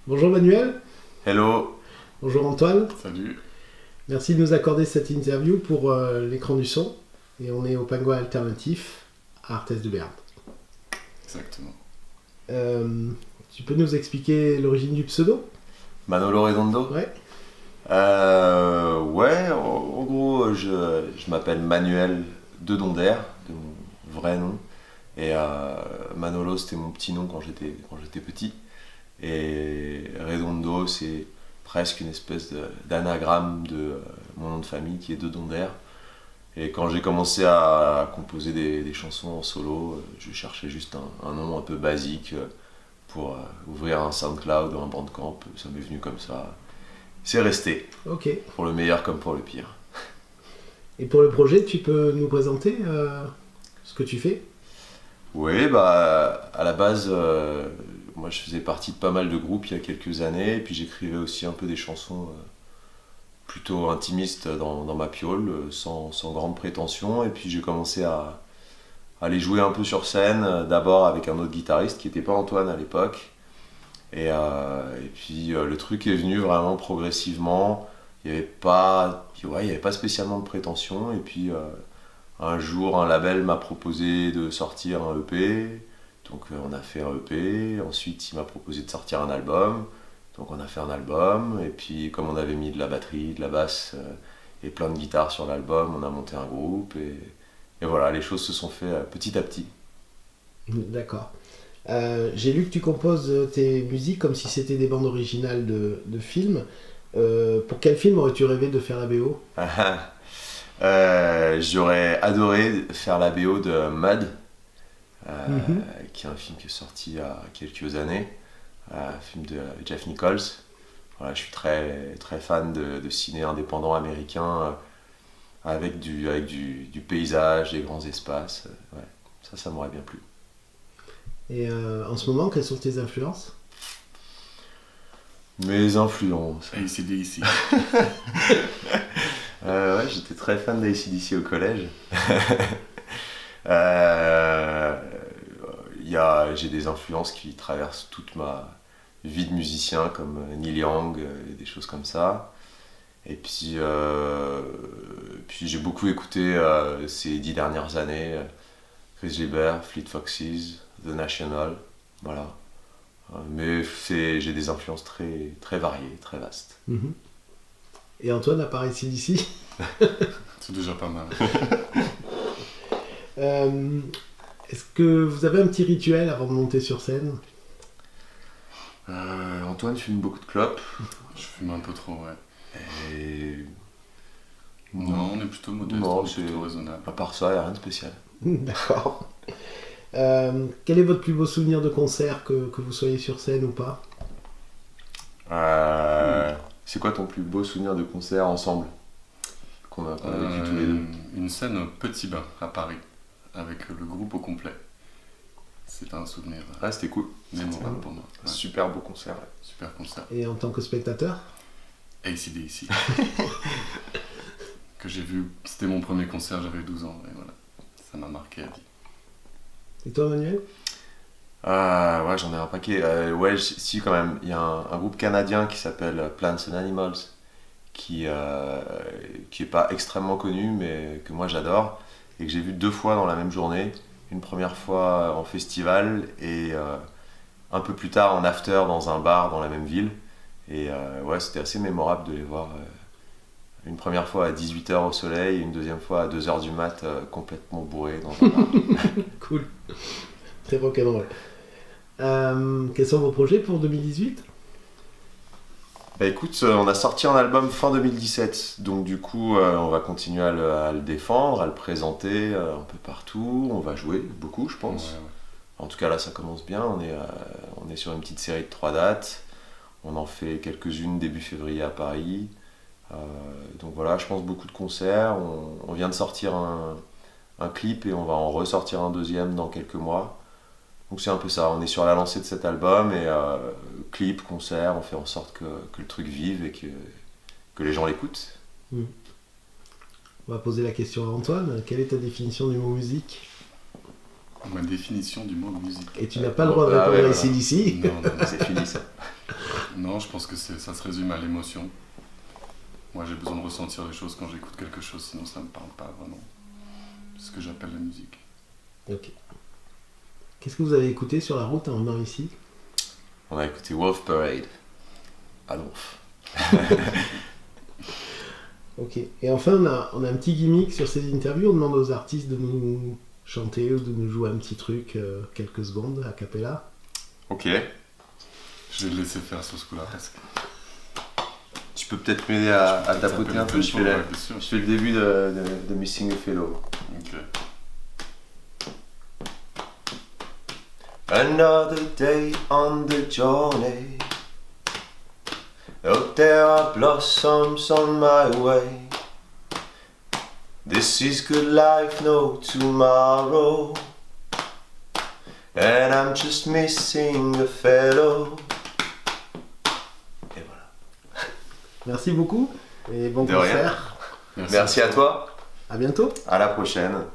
Bonjour Manuel. Hello. Bonjour Antoine. Salut. Merci de nous accorder cette interview pour l'écran du son. Et on est au Pingouin Alternatif à Arthez de Berne. Exactement. Tu peux nous expliquer l'origine du pseudo? Manolo Redondo? Ouais. Ouais, en gros, je m'appelle Manuel de Donder, de mon vrai nom. Et Manolo, c'était mon petit nom quand j'étais petit. Et Redondo, c'est presque une espèce d'anagramme de mon nom de famille qui est de Donder. Et quand j'ai commencé à composer des chansons en solo, je cherchais juste un nom un peu basique pour ouvrir un SoundCloud ou un Bandcamp. Ça m'est venu comme ça. C'est resté. Ok. Pour le meilleur comme pour le pire. Et pour le projet, tu peux nous présenter ce que tu fais? Oui, bah à la base, moi je faisais partie de pas mal de groupes il y a quelques années, et puis j'écrivais aussi un peu des chansons plutôt intimistes dans ma piole, sans grande prétention, et puis j'ai commencé à les jouer un peu sur scène, d'abord avec un autre guitariste qui n'était pas Antoine à l'époque, et puis le truc est venu vraiment progressivement, il n'y avait pas spécialement de prétention, et puis un jour, un label m'a proposé de sortir un EP, donc on a fait un EP. Ensuite, il m'a proposé de sortir un album, donc on a fait un album. Et puis, comme on avait mis de la batterie, de la basse et plein de guitares sur l'album, on a monté un groupe. Et voilà, les choses se sont faites petit à petit. D'accord. J'ai lu que tu composes tes musiques comme si c'était des bandes originales de films. Pour quel film aurais-tu rêvé de faire la BO? J'aurais adoré faire la BO de Mud, qui est un film qui est sorti il y a quelques années, un film de Jeff Nichols. Voilà, je suis très, très fan de ciné indépendant américain avec du paysage, des grands espaces. Ouais, ça m'aurait bien plu. Et en ce moment, quelles sont tes influences? Mes influences. AC/DC. Ouais, j'étais très fan d'AC/DC au collège. J'ai des influences qui traversent toute ma vie de musicien, comme Neil Young, des choses comme ça. Et puis j'ai beaucoup écouté ces 10 dernières années Chris Gilbert, Fleet Foxes, The National, voilà. Mais j'ai des influences très, très variées, très vastes. Mm-hmm. Et Antoine, à part AC/DC? C'est déjà pas mal. Est-ce que vous avez un petit rituel avant de monter sur scène? Antoine fume beaucoup de clopes. Je fume un peu trop, ouais. Et... Non, on est plutôt modeste, non, on est plutôt raisonnable. À part ça, il n'y a rien de spécial. D'accord. Quel est votre plus beau souvenir de concert, que vous soyez sur scène ou pas? C'est quoi ton plus beau souvenir de concert ensemble qu'on a vécu tous les deux? Une scène au Petit Bain à Paris, avec le groupe au complet. C'est un souvenir C'était cool. mémorable pour moi. Ouais. Super beau concert. Ouais. Super concert. Et en tant que spectateur? AC/DC. Que j'ai vu, c'était mon premier concert, j'avais 12 ans, et voilà. Ça m'a marqué à vie. Et toi, Manuel? Ouais, j'en ai un paquet. Ouais, si, quand même. Il y a un groupe canadien qui s'appelle Plants and Animals, qui est pas extrêmement connu, mais que moi j'adore, et que j'ai vu 2 fois dans la même journée. Une première fois en festival, et un peu plus tard en after dans un bar dans la même ville. Et ouais, c'était assez mémorable de les voir. Une première fois à 18h au soleil, et une deuxième fois à 2h du mat, complètement bourré dans un bar. Cool. Très rock'n'roll. Quels sont vos projets pour 2018? Bah écoute, on a sorti un album fin 2017, donc du coup on va continuer à le défendre, à le présenter un peu partout, on va jouer beaucoup je pense. Ouais. En tout cas là ça commence bien, on est sur une petite série de 3 dates, on en fait quelques-unes début février à Paris, donc voilà, je pense beaucoup de concerts, on vient de sortir un clip et on va en ressortir un deuxième dans quelques mois. Donc c'est un peu ça, on est sur la lancée de cet album, et clip, concert, on fait en sorte que le truc vive et que les gens l'écoutent. On va poser la question à Antoine. Quelle est ta définition du mot musique? Ma définition du mot musique. Et tu n'as pas le droit de répondre à AC/DC. Non, C'est fini ça. non, Non, je pense que ça se résume à l'émotion. Moi, j'ai besoin de ressentir les choses quand j'écoute quelque chose, sinon ça me parle pas vraiment. C'est ce que j'appelle la musique. Ok. Qu'est-ce que vous avez écouté sur la route en venant ici? On a écouté Wolf Parade à Donf. Ok. Et enfin, on a un petit gimmick sur ces interviews. On demande aux artistes de nous chanter ou de nous jouer un petit truc, quelques secondes, a cappella. Ok. Je vais le laisser faire sur ce coup-là presque. Tu peux peut-être m'aider à tapoter un peu. Je fais le début de Missing a Fellow. Ok. Another day on the journey. Out there are blossoms on my way. This is good life, no tomorrow. And I'm just missing a fellow. Et voilà. Merci beaucoup et bon De rien. concert. Merci à toi. À bientôt. À la prochaine.